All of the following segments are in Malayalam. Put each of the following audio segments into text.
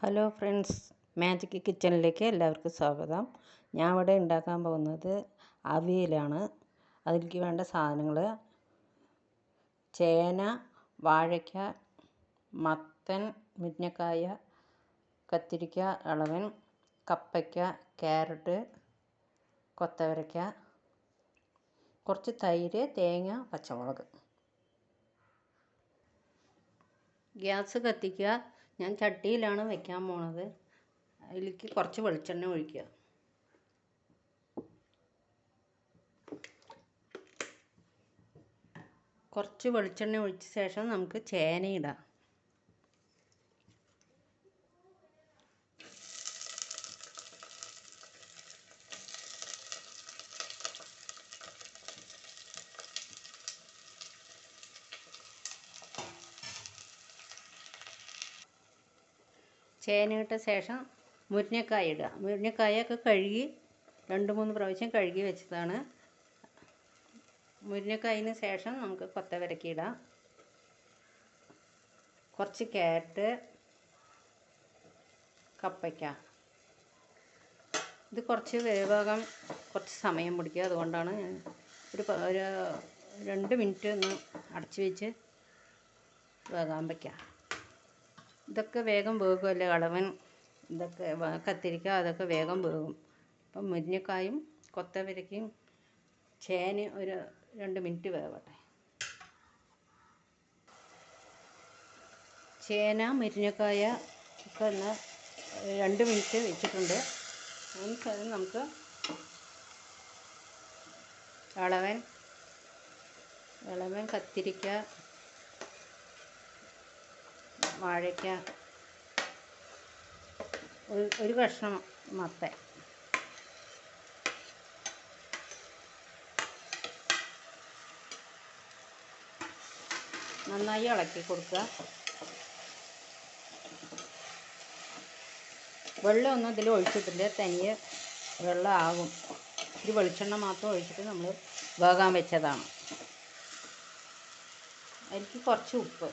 ഹലോ ഫ്രണ്ട്സ്, മാജിക് കിച്ചണിലേക്ക് എല്ലാവർക്കും സ്വാഗതം. ഞാൻ ഇവിടെ ഉണ്ടാക്കാൻ പോകുന്നത് അവിയലാണ്. അതിലേക്ക് വേണ്ട സാധനങ്ങൾ: ചേന, വാഴയ്ക്ക, മത്തൻ, മുരിങ്ങക്കായ, കത്തിരിക്ക, ഇളവൻ, കപ്പയ്ക്ക, ക്യാരറ്റ്, കൊത്തവരയ്ക്ക, കുറച്ച് തൈര്, തേങ്ങ, പച്ചമുളക്. ഗ്യാസ് കത്തിക്കുക. ഞാൻ ചട്ടിയിലാണ് വെക്കാൻ പോണത്. അതിലേക്ക് കുറച്ച് വെളിച്ചെണ്ണ ഒഴിക്കുക. കുറച്ച് വെളിച്ചെണ്ണ ഒഴിച്ച ശേഷം നമുക്ക് ചേന ഇടാം. ചേന ഇട്ട ശേഷം മുരിങ്ങക്കായ ഇടുക. മുരിങ്ങക്കായൊക്കെ കഴുകി 2-3 പ്രാവശ്യം കഴുകി വെച്ചതാണ്. മുരിങ്ങക്കായതിന് ശേഷം നമുക്ക് കൊത്തവരയ്ക്ക ഇടാം. കുറച്ച് ക്യാരറ്റ്, കപ്പയ്ക്ക. ഇത് കുറച്ച് വേവാകാൻ കുറച്ച് സമയം പിടിക്കുക. അതുകൊണ്ടാണ് ഞാൻ ഒരു 2 മിനിറ്റ് ഒന്ന് അടച്ച് വെച്ച് വേകാൻ വയ്ക്കുക. ഇതൊക്കെ വേഗം വേകുമല്ലോ. ഇളവൻ, ഇതൊക്കെ കത്തിരിക്ക, അതൊക്കെ വേഗം വേകും. അപ്പം മുരിങ്ങക്കായും കൊത്തവരയ്ക്കയും ചേന ഒരു 2 മിനിറ്റ് വേവട്ടെ. ചേന, മുരിങ്ങക്കായ ഒക്കെ ഒന്ന് 2 മിനിറ്റ് വെച്ചിട്ടുണ്ട്. അതിന് നമുക്ക് ഇളവൻ, കത്തിരിക്ക, വാഴയ്ക്ക, ഒരു കഷ്ണം മത്തൻ, നന്നായി ഇളക്കി കൊടുക്കുക. വെള്ളമൊന്നും ഇതിൽ ഒഴിച്ചിട്ടില്ല, തനിയെ വെള്ളം ആകും. ഇത് വെളിച്ചെണ്ണ മാത്രം ഒഴിച്ചിട്ട് നമ്മൾ വേകാൻ വെച്ചതാണ്. അതിലേക്ക് കുറച്ച് ഉപ്പ്,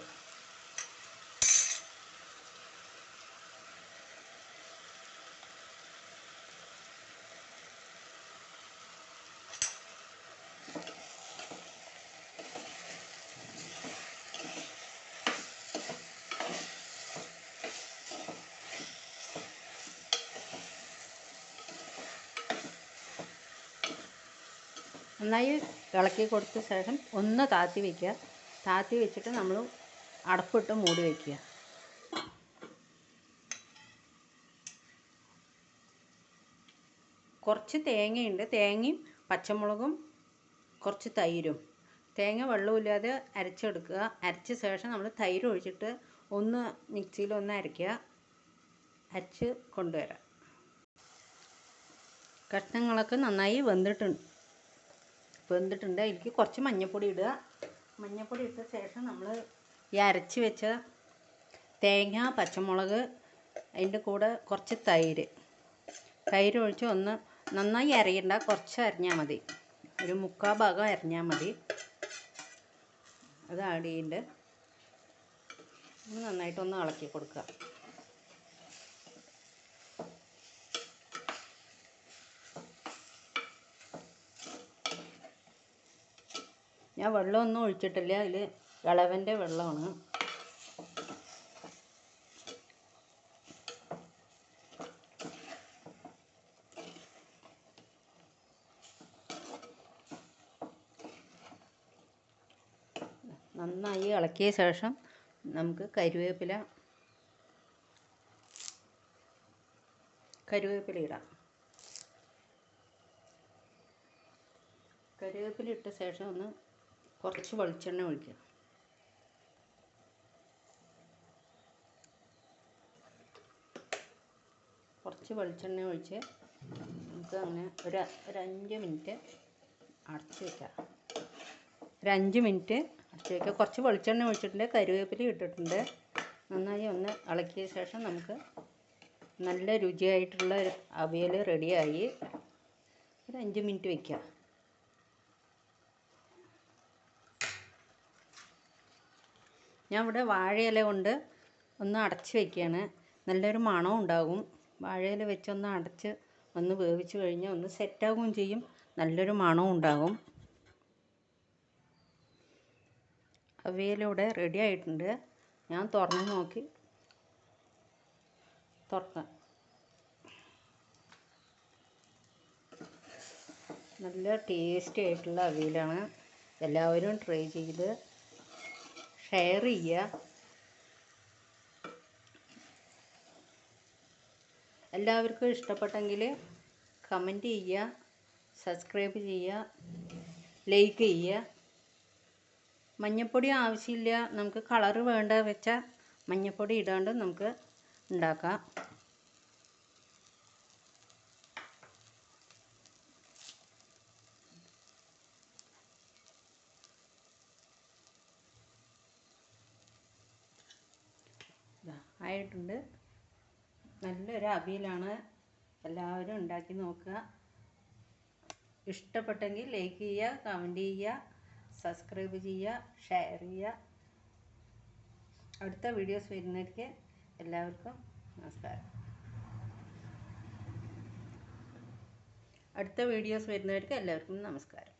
നന്നായി ഇളക്കി കൊടുത്ത ശേഷം ഒന്ന് താഴ്ത്തി വയ്ക്കുക. താഴ്ത്തി വെച്ചിട്ട് നമ്മൾ അടപ്പിട്ട് മൂടി വയ്ക്കുക. കുറച്ച് തേങ്ങയുണ്ട്. തേങ്ങയും പച്ചമുളകും കുറച്ച് തൈരും. തേങ്ങ വെള്ളമില്ലാതെ അരച്ചെടുക്കുക. അരച്ച ശേഷം നമ്മൾ തൈര് ഒഴിച്ചിട്ട് ഒന്ന് മിക്സിയിൽ ഒന്ന് അരയ്ക്കുക. അരച്ച് കൊണ്ടുവരാം. കഷ്ണങ്ങളൊക്കെ നന്നായി വെന്തിട്ടുണ്ട്. അതിലേക്ക് കുറച്ച് മഞ്ഞൾപ്പൊടി ഇടുക. മഞ്ഞൾപ്പൊടി ഇട്ട ശേഷം നമ്മൾ ഈ അരച്ച് വെച്ച തേങ്ങ, പച്ചമുളക്, അതിൻ്റെ കൂടെ കുറച്ച് തൈര് ഒഴിച്ച് ഒന്ന് നന്നായി അരയണ്ട, കുറച്ച് അരഞ്ഞാൽ മതി. ഒരു 3/4 ഭാഗം അരഞ്ഞാൽ മതി. അത് ആഡ് ചെയ്യുന്നുണ്ട്. നന്നായിട്ടൊന്ന് ഇളക്കി കൊടുക്കുക. ഞാൻ വെള്ളമൊന്നും ഒഴിച്ചിട്ടില്ല. അതിൽ ഇളവൻ്റെ വെള്ളമാണ്. നന്നായി ഇളക്കിയ ശേഷം നമുക്ക് കറിവേപ്പില ഇടാം. കറിവേപ്പില ഇട്ട ശേഷം ഒന്ന് കുറച്ച് വെളിച്ചെണ്ണ ഒഴിക്കുക. കുറച്ച് വെളിച്ചെണ്ണ ഒഴിച്ച് നമുക്ക് അങ്ങനെ ഒരു 5 മിനിറ്റ് അടച്ച് വയ്ക്കാം. 5 മിനിറ്റ് അടച്ച് വയ്ക്കുക. കുറച്ച് വെളിച്ചെണ്ണ ഒഴിച്ചിട്ടുണ്ട്, കറിവേപ്പില ഇട്ടിട്ടുണ്ട്. നന്നായി ഒന്ന് ഇളക്കിയ ശേഷം നമുക്ക് നല്ല രുചിയായിട്ടുള്ള ഒരു അവിയൽ റെഡിയായി. ഒരു 5 മിനിറ്റ് വയ്ക്കുക. ഞാൻ ഇവിടെ വാഴയില കൊണ്ട് ഒന്ന് അടച്ച് വയ്ക്കുകയാണ്. നല്ലൊരു മണവും ഉണ്ടാകും. വാഴയില വെച്ചൊന്ന് അടച്ച് ഒന്ന് വേവിച്ച് കഴിഞ്ഞാൽ ഒന്ന് സെറ്റാവുകയും ചെയ്യും, നല്ലൊരു മണവും ഉണ്ടാകും. അവിയലിവിടെ റെഡി ആയിട്ടുണ്ട്. ഞാൻ തുറന്ന് നോക്കി. തുറക്കാം. നല്ല ടേസ്റ്റി ആയിട്ടുള്ള അവിയലാണ്. എല്ലാവരും ട്രൈ ചെയ്ത് ഷെയർ ചെയ്യുക. എല്ലാവർക്കും ഇഷ്ടപ്പെട്ടെങ്കിൽ കമൻറ്റ് ചെയ്യുക, സബ്സ്ക്രൈബ് ചെയ്യുക, ലൈക്ക് ചെയ്യുക. മഞ്ഞൾപ്പൊടി ആവശ്യമില്ല, നമുക്ക് കളറ് വേണ്ട വെച്ചാൽ മഞ്ഞൾപ്പൊടി ഇടാണ്ട് നമുക്ക് ഉണ്ടാക്കാം. ആയിട്ടുണ്ട്. നല്ലൊരു അവിയലാണ്. എല്ലാവരും ഉണ്ടാക്കി നോക്കുക. ഇഷ്ടപ്പെട്ടെങ്കിൽ ലൈക്ക് ചെയ്യുക, കമൻറ്റ് ചെയ്യുക, സബ്സ്ക്രൈബ് ചെയ്യുക, ഷെയർ ചെയ്യുക. അടുത്ത വീഡിയോസ് വരുന്നവർക്ക് എല്ലാവർക്കും നമസ്കാരം. അടുത്ത വീഡിയോസ് വരുന്നവർക്ക് എല്ലാവർക്കും നമസ്കാരം.